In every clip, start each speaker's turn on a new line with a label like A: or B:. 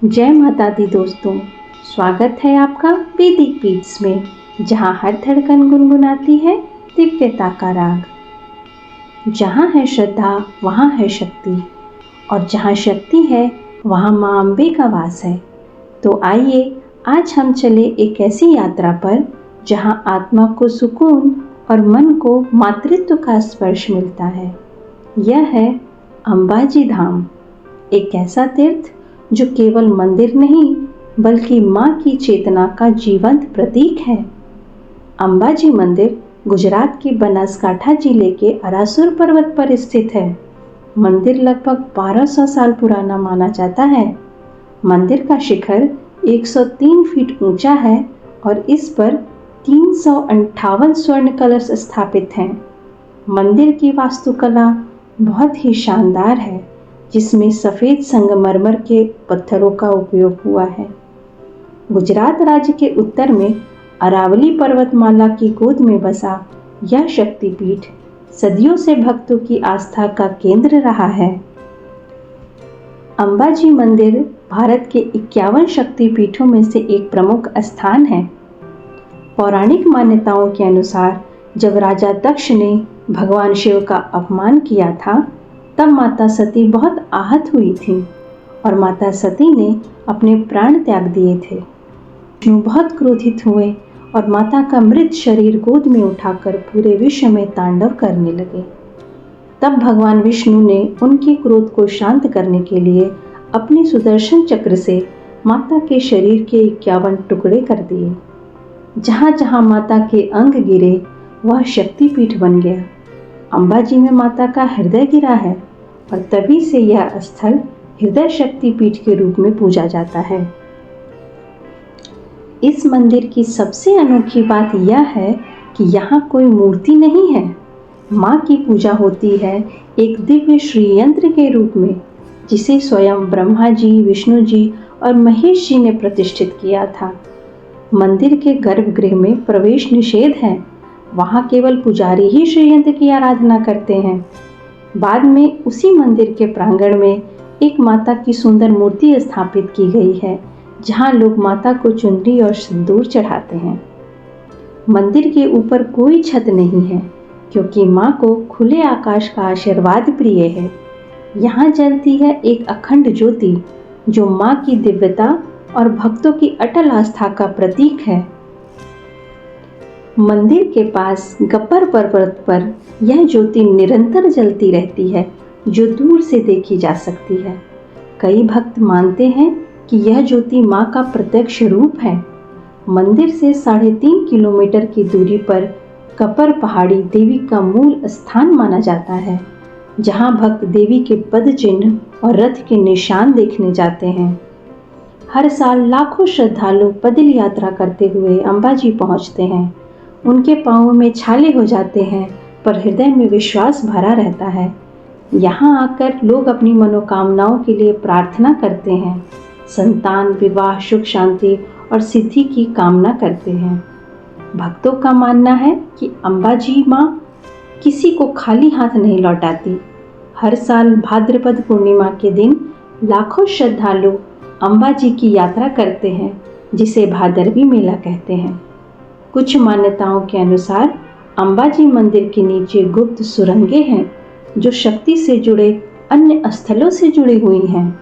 A: जय माता दी दोस्तों, स्वागत है आपका वैदिक बीट्स में, जहाँ हर धड़कन गुनगुनाती है दिव्यता का राग। जहाँ है श्रद्धा वहाँ है शक्ति, और जहाँ शक्ति है वहाँ माँ अम्बे का वास है। तो आइए आज हम चले एक ऐसी यात्रा पर जहाँ आत्मा को सुकून और मन को मातृत्व का स्पर्श मिलता है। यह है अंबाजी धाम, एक ऐसा तीर्थ जो केवल मंदिर नहीं बल्कि माँ की चेतना का जीवंत प्रतीक है। अंबाजी मंदिर गुजरात के बनासकांठा जिले के अरासुर पर्वत पर स्थित है। मंदिर लगभग 1200 साल पुराना माना जाता है। मंदिर का शिखर 103 फीट ऊंचा है और इस पर 358 स्वर्ण कलश स्थापित हैं। मंदिर की वास्तुकला बहुत ही शानदार है, जिसमें सफ़ेद संगमरमर के पत्थरों का उपयोग हुआ है। गुजरात राज्य के उत्तर में अरावली पर्वतमाला की गोद में बसा यह शक्तिपीठ सदियों से भक्तों की आस्था का केंद्र रहा है। अंबाजी मंदिर भारत के 51 शक्तिपीठों में से एक प्रमुख स्थान है। पौराणिक मान्यताओं के अनुसार जब राजा दक्ष ने भगवान शिव का अपमान किया था, तब माता सती बहुत आहत हुई थी और माता सती ने अपने प्राण त्याग दिए थे। विष्णु बहुत क्रोधित हुए और माता का मृत शरीर गोद में उठाकर पूरे विश्व में तांडव करने लगे। तब भगवान विष्णु ने उनके क्रोध को शांत करने के लिए अपने सुदर्शन चक्र से माता के शरीर के 51 टुकड़े कर दिए। जहाँ जहाँ माता के अंग गिरे वह शक्तिपीठ बन गया। अंबाजी में माता का हृदय गिरा है और तभी से यह स्थल हृदय शक्तिपीठ के रूप में पूजा जाता है। इस मंदिर की सबसे अनोखी बात यह है कि यहाँ कोई मूर्ति नहीं है। माँ की पूजा होती है एक दिव्य श्रीयंत्र के रूप में, जिसे स्वयं ब्रह्मा जी, विष्णु जी और महेश जी ने प्रतिष्ठित किया था। मंदिर के गर्भगृह में प्रवेश निषेध है। वहाँ केवल पुजारी ही श्रीयंत्र की आराधना करते हैं। बाद में उसी मंदिर के प्रांगण में एक माता की सुंदर मूर्ति स्थापित की गई है, जहाँ लोग माता को चुनरी और सिंदूर चढ़ाते हैं। मंदिर के ऊपर कोई छत नहीं है, क्योंकि माँ को खुले आकाश का आशीर्वाद प्रिय है। यहाँ जलती है एक अखंड ज्योति, जो माँ की दिव्यता और भक्तों की अटल आस्था का प्रतीक है। मंदिर के पास गब्बर पर्वत पर यह ज्योति निरंतर जलती रहती है, जो दूर से देखी जा सकती है। कई भक्त मानते हैं कि यह ज्योति माँ का प्रत्यक्ष रूप है। मंदिर से 3.5 किलोमीटर की दूरी पर गब्बर पहाड़ी देवी का मूल स्थान माना जाता है, जहाँ भक्त देवी के पद चिन्ह और रथ के निशान देखने जाते हैं। हर साल लाखों श्रद्धालु पैदल यात्रा करते हुए अंबाजी पहुँचते हैं। उनके पाँवों में छाले हो जाते हैं, पर हृदय में विश्वास भरा रहता है। यहाँ आकर लोग अपनी मनोकामनाओं के लिए प्रार्थना करते हैं, संतान, विवाह, सुख शांति और सिद्धि की कामना करते हैं। भक्तों का मानना है कि अंबाजी माँ किसी को खाली हाथ नहीं लौटाती। हर साल भाद्रपद पूर्णिमा के दिन लाखों श्रद्धालु अंबाजी की यात्रा करते हैं, जिसे भादरवी मेला कहते हैं। कुछ मान्यताओं के अनुसार अंबाजी मंदिर के नीचे गुप्त सुरंगें हैं, जो शक्ति से जुड़े अन्य स्थलों से जुड़ी हुई हैं।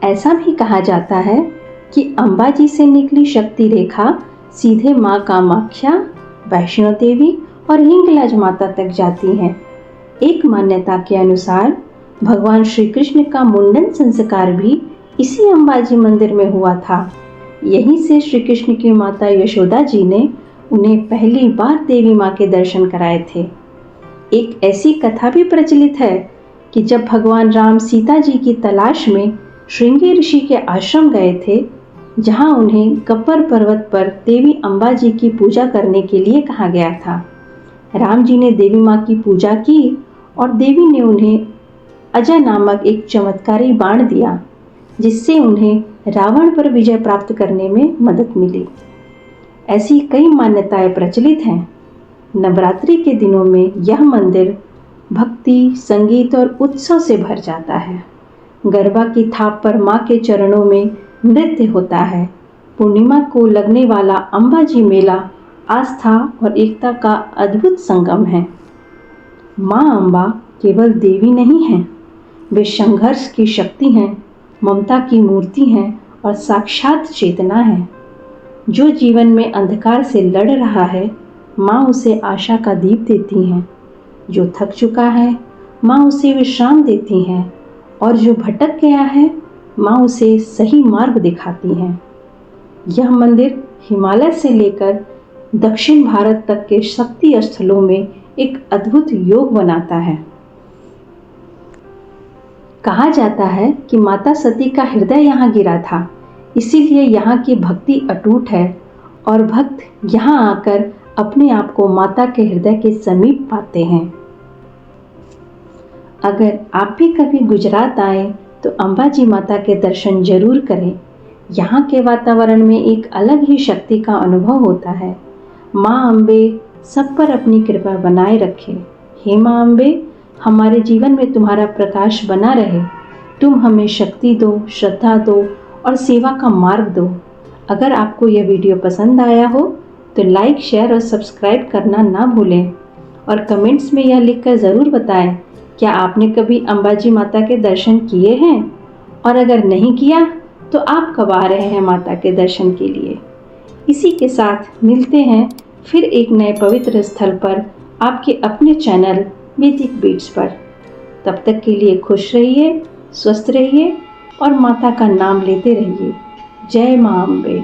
A: ऐसा भी कहा जाता है कि अंबाजी से निकली शक्ति रेखा सीधे माँ कामाख्या, वैष्णो देवी और हिंगलाज माता तक जाती है। एक मान्यता के अनुसार भगवान श्री कृष्ण का मुंडन संस्कार भी इसी अंबाजी मंदिर में हुआ था। यहीं से श्री कृष्ण की माता यशोदा जी ने उन्हें पहली बार देवी माँ के दर्शन कराए थे। एक ऐसी कथा भी प्रचलित है कि जब भगवान राम सीता जी की तलाश में श्रृंगी ऋषि के आश्रम गए थे, जहाँ उन्हें गब्बर पर्वत पर देवी अंबाजी की पूजा करने के लिए कहा गया था। राम जी ने देवी माँ की पूजा की और देवी ने उन्हें अजय नामक एक चमत्कारी बाण दिया, जिससे उन्हें रावण पर विजय प्राप्त करने में मदद मिली। ऐसी कई मान्यताएं प्रचलित हैं। नवरात्रि के दिनों में यह मंदिर भक्ति, संगीत और उत्सव से भर जाता है। गरबा की थाप पर माँ के चरणों में नृत्य होता है। पूर्णिमा को लगने वाला अंबाजी मेला आस्था और एकता का अद्भुत संगम है। माँ अम्बा केवल देवी नहीं हैं, वे संघर्ष की शक्ति हैं, ममता की मूर्ति हैं और साक्षात चेतना है। जो जीवन में अंधकार से लड़ रहा है, माँ उसे आशा का दीप देती हैं। जो थक चुका है, माँ उसे विश्राम देती हैं और जो भटक गया है, माँ उसे सही मार्ग दिखाती हैं। यह मंदिर हिमालय से लेकर दक्षिण भारत तक के शक्ति स्थलों में एक अद्भुत योग बनाता है। कहा जाता है कि माता सती का हृदय यहाँ गिरा था, इसीलिए यहाँ की भक्ति अटूट है और भक्त यहाँ आकर अपने आप को माता के हृदय के समीप पाते हैं। अगर आप भी कभी गुजरात आए तो अंबाजी माता के दर्शन जरूर करें। यहाँ के वातावरण में एक अलग ही शक्ति का अनुभव होता है। माँ अम्बे सब पर अपनी कृपा बनाए रखे। हे माँ अम्बे, हमारे जीवन में तुम्हारा प्रकाश बना रहे। तुम हमें शक्ति दो, श्रद्धा दो और सेवा का मार्ग दो। अगर आपको यह वीडियो पसंद आया हो तो लाइक, शेयर और सब्सक्राइब करना ना भूलें और कमेंट्स में यह लिखकर ज़रूर बताएं, क्या आपने कभी अंबाजी माता के दर्शन किए हैं? और अगर नहीं किया तो आप कब आ रहे हैं माता के दर्शन के लिए? इसी के साथ मिलते हैं फिर एक नए पवित्र स्थल पर आपके अपने चैनल वैदिक बीट्स पर। तब तक के लिए खुश रहिए, स्वस्थ रहिए और माता का नाम लेते रहिए। जय माँ अम्बे।